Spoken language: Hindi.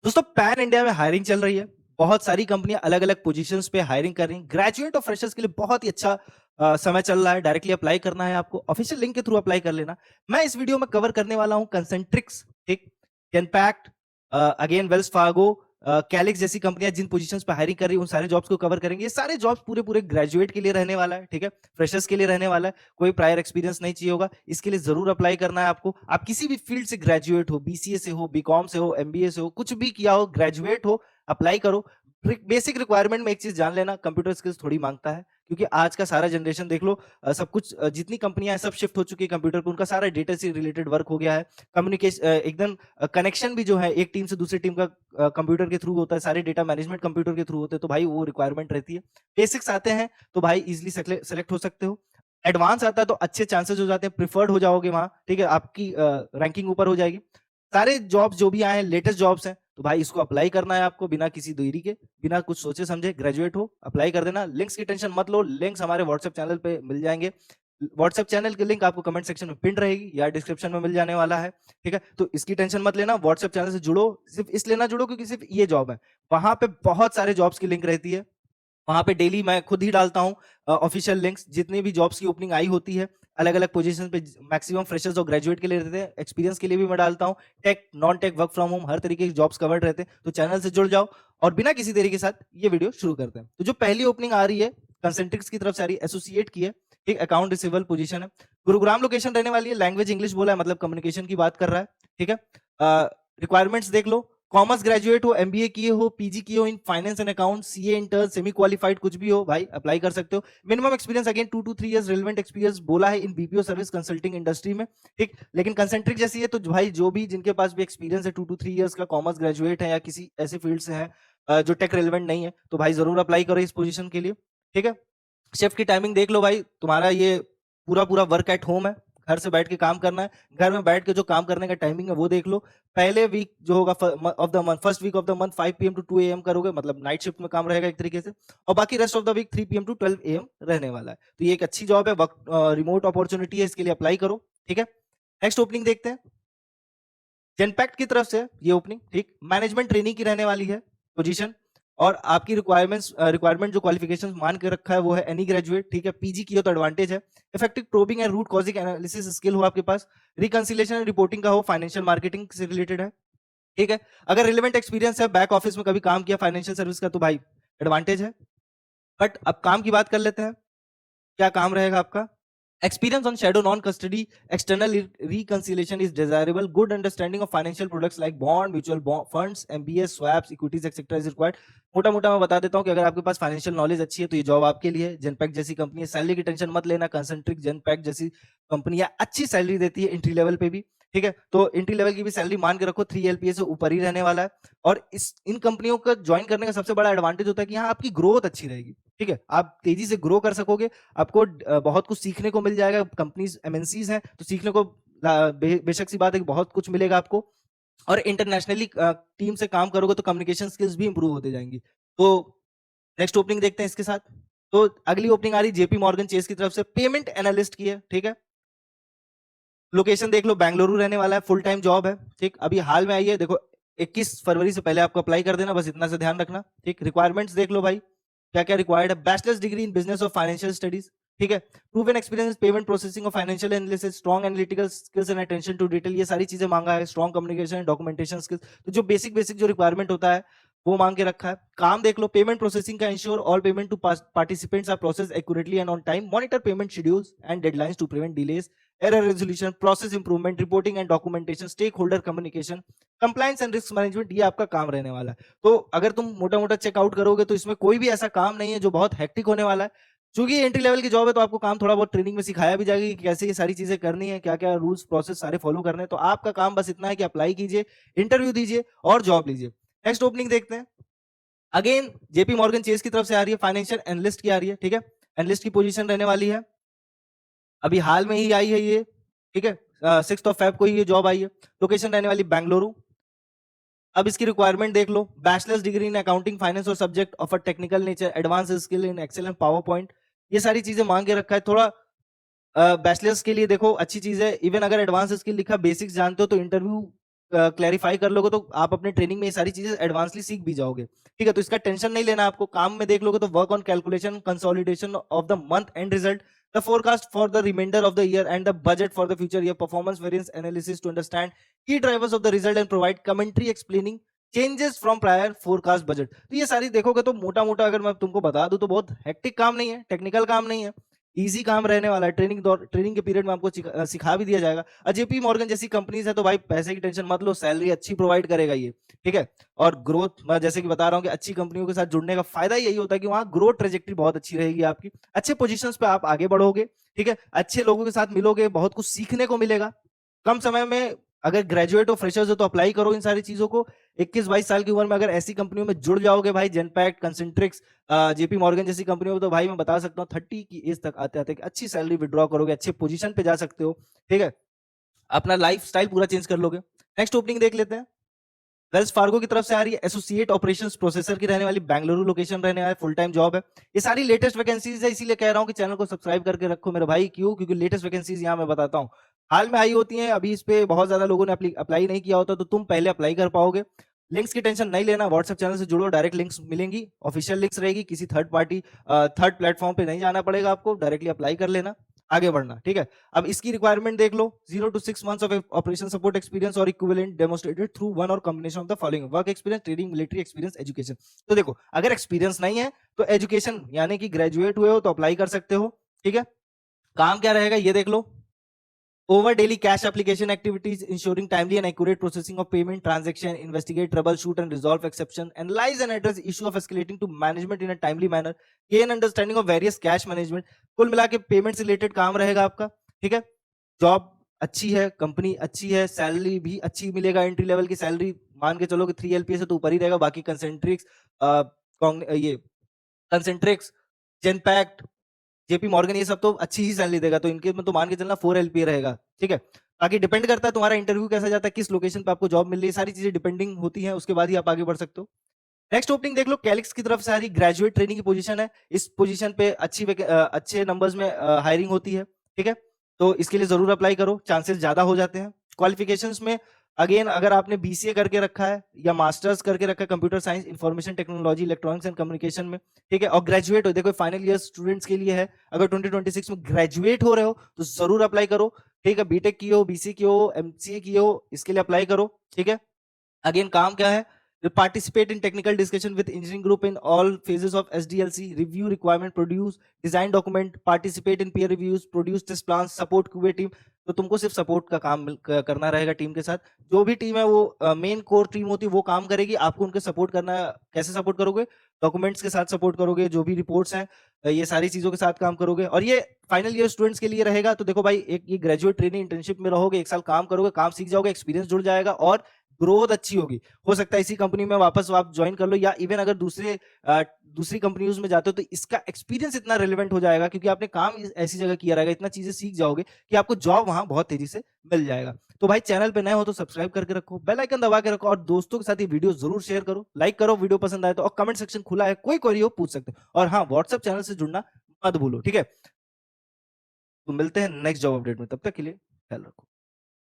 दोस्तों पैन इंडिया में हायरिंग चल रही है। बहुत सारी कंपनियां अलग अलग पोजीशंस पे हायरिंग कर रही हैं। ग्रेजुएट और फ्रेशर्स के लिए बहुत ही अच्छा समय चल रहा है। डायरेक्टली अप्लाई करना है, आपको ऑफिशियल लिंक के थ्रू अप्लाई कर लेना। मैं इस वीडियो में कवर करने वाला हूं कंसेंट्रिक्स, ठीक, Genpact, again Wells Fargo, calyx जैसी कंपनियां जिन पोजीशंस पे हायरिंग कर रही है उन सारे जॉब्स को कवर करेंगे। ये सारे जॉब्स पूरे पूरे ग्रेजुएट के लिए रहने वाला है, ठीक है, फ्रेशर्स के लिए रहने वाला है। कोई प्रायर एक्सपीरियंस नहीं चाहिए होगा, इसके लिए जरूर अप्लाई करना है आपको। आप किसी भी फील्ड से ग्रेजुएट हो, बीसीए से हो, बीकॉम से हो, एमबीए से हो, कुछ भी किया हो, ग्रेजुएट हो, अप्लाई करो। बेसिक रिक्वायरमेंट में एक चीज जान लेना, कंप्यूटर स्किल्स थोड़ी मांगता है, क्योंकि आज का सारा जनरेशन देख लो, सब कुछ जितनी कंपनियां हैं सब शिफ्ट हो चुकी है कंप्यूटर पे। उनका सारा डेटा से रिलेटेड वर्क हो गया है। कम्युनिकेशन एकदम, कनेक्शन भी जो है एक टीम से दूसरी टीम का कंप्यूटर के थ्रू होता है। सारे डेटा मैनेजमेंट कंप्यूटर के थ्रू होते हैं, तो भाई वो रिक्वायरमेंट रहती है। बेसिक्स आते हैं तो भाई इजिली सेलेक्ट हो सकते हो। एडवांस आता है तो अच्छे चांसेस हो जाते हैं, प्रिफर्ड हो जाओगे वहां, ठीक है, आपकी रैंकिंग ऊपर हो जाएगी। सारे जॉब्स जो भी आए हैं लेटेस्ट जॉब्स हैं, तो भाई इसको अप्लाई करना है आपको बिना किसी देरी के, बिना कुछ सोचे समझे। ग्रेजुएट हो, अप्लाई कर देना। लिंक्स की टेंशन मत लो, लिंक्स हमारे व्हाट्सएप चैनल पे मिल जाएंगे। व्हाट्सएप चैनल की लिंक आपको कमेंट सेक्शन में पिन रहेगी या डिस्क्रिप्शन में मिल जाने वाला है, ठीक है। तो इसकी टेंशन मत लेना, व्हाट्सएप चैनल से जुड़ो। सिर्फ इसलिए ना जुड़ो क्योंकि सिर्फ ये जॉब है, वहां पे बहुत सारे जॉब्स की लिंक रहती है। वहां पे डेली मैं खुद ही डालता हूँ ऑफिशियल लिंक्स, जितने भी जॉब्स की ओपनिंग आई होती है अलग अलग पोजीशन पे। मैक्सिमम फ्रेशर्स और ग्रेजुएट के लिए रहते हैं, एक्सपीरियंस के लिए भी मैं डालता हूँ। Tech, non tech, work from home, हर तरीके के जॉब्स कवर्ड रहते हैं। तो चैनल से जुड़ जाओ और बिना किसी देरी के साथ ये वीडियो शुरू करते हैं। तो जो पहली ओपनिंग आ रही है कंसेंट्रिक्स की तरफ से आ रही है, एसोसिएट की है, एक अकाउंट रिसीवेबल पोजीशन है। गुरुग्राम लोकेशन रहने वाली है। लैंग्वेज इंग्लिश बोला है, मतलब कम्युनिकेशन की बात कर रहा है, ठीक है। रिक्वायरमेंट्स देख लो, कॉमर्स ग्रेजुएट हो, एमबीए किए हो, पीजी किए हो in finance and account, CA intern, semi qualified कुछ भी हो भाई अप्लाई कर सकते हो। Minimum experience again 2 to 3 years relevant experience बोला है इन बीपीओ सर्विस कंसल्टिंग इंडस्ट्री में, ठीक। लेकिन कंसेंट्रिक जैसी है तो भाई जो भी जिनके पास भी एक्सपीरियंस है 2 to 3 इयर्स का, कॉमर्स ग्रेजुएट है या किसी ऐसे फील्ड से है जो टेक रेलेवेंट नहीं है, तो भाई जरूर अप्लाई करो इस पोजीशन के लिए, ठीक है। शिफ्ट की टाइमिंग देख लो भाई, तुम्हारा ये पूरा पूरा वर्क एट होम है, घर से बैठ के काम करना है। घर में बैठ के जो काम करने का टाइमिंग है वो देख लो। पहले वीक जो होगा of the month, first week of the month 5 PM to 2 AM करोगे, मतलब नाइट शिफ्ट में काम रहेगा एक तरीके से। और बाकी rest of the week 3 PM to 12 AM रहने वाला है। तो ये एक अच्छी जॉब है, रिमोट अपॉर्चुनिटी है, इसके लिए अप्लाई करो, ठीक है। नेक्स्ट ओपनिंग देखते हैं, जेनपैक्ट की तरफ से ये ओपनिंग, ठीक, मैनेजमेंट ट्रेनिंग की रहने वाली है पोजीशन। और आपकी रिक्वायरमेंट जो क्वालिफिकेशन मान के रखा है वो है एनी ग्रेजुएट, ठीक है, पीजी की हो तो एडवांटेज है। Effective probing and root causing analysis skill हो आपके पास, रिकंसिलेशन एंड रिपोर्टिंग का हो, फाइनेंशियल मार्केटिंग से रिलेटेड है, ठीक है। अगर रिलेवेंट एक्सपीरियंस है, बैक ऑफिस में कभी काम किया फाइनेंशियल सर्विस का, तो भाई एडवांटेज है। बट अब काम की बात कर लेते हैं, क्या काम रहेगा आपका। Experience on shadow non-custody external reconciliation is desirable. Good understanding of financial products like bond, mutual bond, funds, MBS, swaps, equities, etc. is required. मोटा मोटा मैं बता देता हूँ कि अगर आपके पास फाइनेंशियल नॉलेज अच्छी है तो ये जॉब आपके लिए है। जनपैक जैसी कंपनी है, सैलरी की टेंशन मत लेना। कंसेंट्रिक, जनपैक जैसी कंपनियां अच्छी सैलरी देती है एंट्री लेवल पे भी, ठीक है। तो एंट्री लेवल की भी सैलरी मान के रखो 3 LPA से ऊपर ही रहने वाला है। और इन कंपनियों का ज्वाइन करने का सबसे बड़ा एडवांटेज होता है कि यहाँ आपकी ग्रोथ अच्छी रहेगी, ठीक है, आप तेजी से ग्रो कर सकोगे। आपको बहुत कुछ सीखने को मिल जाएगा। कंपनीज एमएनसीज हैं तो सीखने को बेशक सी बात है कि बहुत कुछ मिलेगा आपको। और इंटरनेशनली टीम से काम करोगे तो कम्युनिकेशन स्किल्स भी इंप्रूव होते जाएंगी। तो नेक्स्ट ओपनिंग देखते हैं इसके साथ। तो अगली ओपनिंग आ रही जेपी मॉर्गन चेस की तरफ से, पेमेंट एनालिस्ट की है, ठीक है। लोकेशन देख लो, बेंगलुरु रहने वाला है, फुल टाइम जॉब है, ठीक। अभी हाल में आई है, देखो 21 फरवरी से पहले आपको अप्लाई कर देना, बस इतना से ध्यान रखना, ठीक। रिक्वायरमेंट्स देख लो भाई, क्या क्या रिक्वायर्ड है। बैचलर्स डिग्री इन बिजनेस और फाइनेंशियल स्टडीज, ठीक है। प्रूवन एक्सपीरियंस पेमेंट प्रोसेसिंग और financial analysis, strong analytical skills and attention to detail, ये सारी चीजें मांगा है। Strong communication and documentation skills, तो जो बेसिक बेसिक जो रिक्वायरमेंट होता है वो मांग के रखा है। काम देख लो, पेमेंट प्रोसेसिंग का ensure all payment to participants are process accurately and on time, monitor payment schedules and deadlines to prevent delays, error resolution, process improvement, reporting and documentation, stakeholder communication, compliance and risk management, ये आपका काम रहने वाला है। तो अगर तुम मोटा मोटा चेकआउट करोगे तो इसमें कोई भी ऐसा काम नहीं है जो बहुत हेक्टिक होने वाला है। चूंकि एंट्री लेवल की जॉब है तो आपको काम थोड़ा बहुत ट्रेनिंग में सिखाया भी जाएगा कि कैसे ये सारी चीजें करनी है, क्या क्या रूल्स प्रोसेस सारे फॉलो करने हैं। तो आपका काम बस इतना है कि अप्लाई कीजिए, इंटरव्यू दीजिए और जॉब लीजिए। नेक्स्ट ओपनिंग देखते हैं, अगेन जेपी मॉर्गन चेस की तरफ से आ रही है, फाइनेंशियल एनालिस्ट की आ रही है, ठीक है। एनालिस्ट की पोजीशन रहने वाली है, अभी हाल में ही आई है ये, ठीक है, 6 Feb को ही ये जॉब आई है। लोकेशन रहने वाली बेंगलुरु। अब इसकी रिक्वायरमेंट देख लो, bachelors degree in accounting finance और subject of a technical nature, advanced skill in Excel and PowerPoint, ये सारी चीजें मांग के रखा है। थोड़ा बैचलर्स के लिए देखो अच्छी चीज है, इवन अगर एडवांस स्किल लिखा बेसिक्स जानते हो तो इंटरव्यू क्लैरिफाई कर लोगे तो आप अपने ट्रेनिंग में ये सारी चीजें एडवांसली सीख भी जाओगे। ठीक है, तो इसका टेंशन नहीं लेना आपको। काम में देख लोगे तो work on calculation consolidation of the month and result, the forecast for the remainder of the year and the budget for the future year, performance variance analysis to understand key drivers of the result and provide commentary explaining changes from prior forecast budget। तो ये सारी देखोगे तो मोटा मोटा अगर मैं तुमको बता दूं तो बहुत हेक्टिक काम नहीं है, टेक्निकल काम नहीं है, इजी काम रहने वाला है। ट्रेनिंग के पीरियड में आपको सिखा भी दिया जाएगा। जेपी मॉर्गन जैसी कंपनीज है तो भाई पैसे की टेंशन मत लो, सैलरी अच्छी प्रोवाइड करेगा ये। ठीक है, और ग्रोथ मैं जैसे कि बता रहा हूँ कि अच्छी कंपनियों के साथ जुड़ने का फायदा यही होता है कि वहां ग्रोथ ट्रेजेक्टरी बहुत अच्छी रहेगी आपकी, अच्छे पोजीशंस पे आप आगे बढ़ोगे। ठीक है, अच्छे लोगों के साथ मिलोगे, बहुत कुछ सीखने को मिलेगा कम समय में। अगर ग्रेजुएट हो, फ्रेशर्स हो तो अप्लाई करो इन सारी चीजों को। 21-22 साल की उम्र में अगर ऐसी कंपनियों में जुड़ जाओगे भाई, जेनपैक्ट, कंसेंट्रिक्स, जेपी मॉर्गन जैसी कंपनियों में, तो भाई मैं बता सकता हूँ 30 की एज तक आते आते अच्छी सैलरी विड्रॉ करोगे, अच्छे पोजीशन पे जा सकते हो। ठीक है, अपना लाइफ स्टाइल पूरा चेंज कर लोगे। नेक्स्ट ओपनिंग देख लेते हैं। वेल्स फार्गो की तरफ से आ रही है, एसोसिएट ऑपरेशंस प्रोसेसर की रहने वाली, बेंगलुरु लोकेशन रहने वाला, फुल टाइम जॉब है। ये सारी लेटेस्ट वैकेंसीज है, इसीलिए कह रहा हूं कि चैनल को सब्सक्राइब करके रखो मेरे भाई। क्यों? क्योंकि लेटेस्ट वैकेंसीज यहां मैं बताता हूं हाल में आई होती हैं, अभी इस पे बहुत ज्यादा लोगों ने अप्लाई नहीं किया होता, तो तुम पहले अप्लाई कर पाओगे। लिंक्स की टेंशन नहीं लेना, व्हाट्सएप चैनल से जुड़ो, डायरेक्ट लिंक्स मिलेंगी, ऑफिशियल लिंक्स रहेगी, किसी थर्ड पार्टी थर्ड प्लेटफॉर्म पे नहीं जाना पड़ेगा आपको, डायरेक्टली अप्लाई कर लेना, आगे बढ़ना। ठीक है, अब इसकी रिक्वायरमेंट देख लो, 0 to 6 months of operation support experience और इक्विवेलेंट डेमोस्ट्रेटेड थ्रू वन और combination of the following: work experience, training, military experience, education. तो देखो, अगर एक्सपीरियंस नहीं है तो एजुकेशन यानी कि ग्रेजुएट हुए हो तो अप्लाई कर सकते हो। ठीक है, काम क्या रहेगा ये देख लो: over daily cash application activities, ensuring timely and accurate processing of payment transaction, investigate, troubleshoot and resolve exception, analyze and address issue of escalating to management in a timely manner, gain understanding of various cash management। कुल मिला के पेमेंट से रिलेटेड काम रहेगा आपका। ठीक है, जॉब अच्छी है, कंपनी अच्छी है, सैलरी भी अच्छी मिलेगा, एंट्री लेवल की सैलरी मान के चलो कि 3 LPA से तो ऊपर ही रहेगा। बाकी कंसेंट्रिक्स, ये कंसेंट्रिक्स, जेनपैक्ट, जेपी मॉर्गन, ये सब तो अच्छी ही सैलरी देगा, तो इनके में तो मान के चलना 4 LPA रहेगा। ठीक है, बाकी डिपेंड करता है तुम्हारा इंटरव्यू कैसा जाता है, किस लोकेशन पे आपको जॉब मिल रही है, सारी चीजें डिपेंडिंग होती हैं, उसके बाद ही आप आगे बढ़ सकते हो। नेक्स्ट ओपनिंग देख लो, कैलिक्स की तरफ से आ रही ग्रेजुएट ट्रेनिंग की पोजीशन है। इस पोजीशन पे अच्छे नंबर्स में हायरिंग होती है। ठीक है, तो इसके लिए जरूर अप्लाई करो, चांसेस ज्यादा हो जाते हैं। क्वालिफिकेशंस में अगेन, अगर आपने BCA करके रखा है या मास्टर्स करके रखा है computer science, information technology, electronics and communication में, ठीक है, और ग्रेजुएट हो, देखो फाइनल ईयर स्टूडेंट्स के लिए है, अगर 2026 में ग्रेजुएट हो रहे हो तो जरूर अप्लाई करो। ठीक है, बीटेक की हो, BCA की हो, MCA की हो, इसके लिए अप्लाई करो। ठीक है, अगेन काम क्या है: participate in technical discussion with engineering group in all phases of SDLC, review requirement, produce design document, participate in peer reviews, produce test plans, support QA team। तो तुमको सिर्फ सपोर्ट का काम करना रहेगा टीम के साथ। जो भी टीम है वो मेन कोर टीम होती है, वो काम करेगी, आपको उनके सपोर्ट करना है। कैसे सपोर्ट करोगे? डॉक्यूमेंट्स के साथ सपोर्ट करोगे, जो भी रिपोर्ट्स हैं ये सारी चीजों के साथ काम करोगे। और ये फाइनल ईयर स्टूडेंट्स के लिए रहेगा। तो देखो भाई, एक ये ग्रेजुएट ट्रेनिंग इंटर्नशिप में रहोगे, 1 साल काम करोगे, काम सीख जाओगे, एक्सपीरियंस जुड़ जाएगा और ग्रोथ अच्छी होगी। हो सकता है इसी कंपनी में वापस आप ज्वाइन कर लो, या इवन अगर दूसरी कंपनीज में जाते हो तो इसका एक्सपीरियंस इतना रिलेवेंट हो जाएगा, क्योंकि आपने काम ऐसी जगह किया रहेगा, इतना चीजें सीख जाओगे कि आपको जॉब वहां बहुत तेजी से मिल जाएगा। तो भाई, चैनल पे नए हो तो सब्सक्राइब करके रखो, बेल आइकन दबा के रखो, और दोस्तों के साथ ये वीडियो जरूर शेयर करो, लाइक करो वीडियो पसंद आए तो, और कमेंट सेक्शन खुला है, कोई क्वेरी हो पूछ सकते हो। और हाँ, व्हाट्सएप चैनल से जुड़ना मत भूलो। ठीक है, तो मिलते हैं नेक्स्ट जॉब अपडेट में, तब तक के लिए ख्याल रखो।